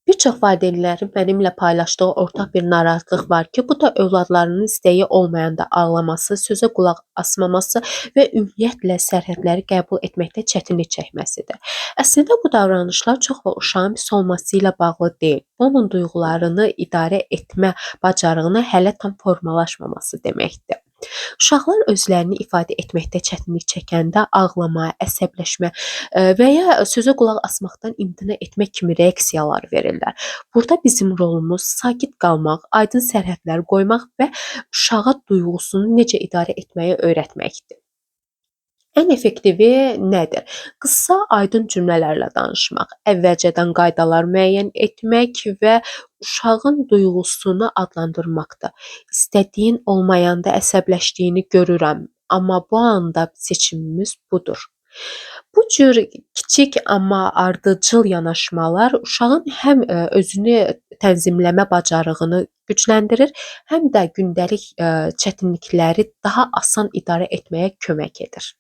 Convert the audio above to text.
Bir çox valideynlərin mənimlə paylaşdığı ortaq bir narahatlıq var ki, bu da övladlarının istəyi olmayanda ağlaması, sözə qulaq asmaması və ümumiyyətlə sərhədləri qəbul etməkdə çətinlik çəkməsidir. Əslində bu davranışlar çox və uşağın pis olması ilə bağlı deyil. Bu onun duyğularını idarə etmə bacarığının hələ tam formalaşmaması deməkdir. Uşaqlar özlərini ifadə etməkdə çətinlik çəkəndə ağlama, əsəbləşmə və ya sözə qulaq asmaqdan imtina etmək kimi reaksiyalar verirlər. Burada bizim rolumuz sakit qalmaq, aydın sərhədlər qoymaq və uşağa duyğusunu necə idarə etməyi öyrətməkdir. Ən effektivi nədir? Qısa, aydın cümlələrlə danışmaq, əvvəlcədən qaydalar müəyyən etmək və uşağın duyğusunu adlandırmaqdır. İstədiyin olmayanda əsəbləşdiyini görürəm, amma bu anda seçimimiz budur. Bu cür kiçik, amma ardıcıl yanaşmalar uşağın həm özünü tənzimləmə bacarığını gücləndirir, həm də gündəlik çətinlikləri daha asan idarə etməyə kömək edir.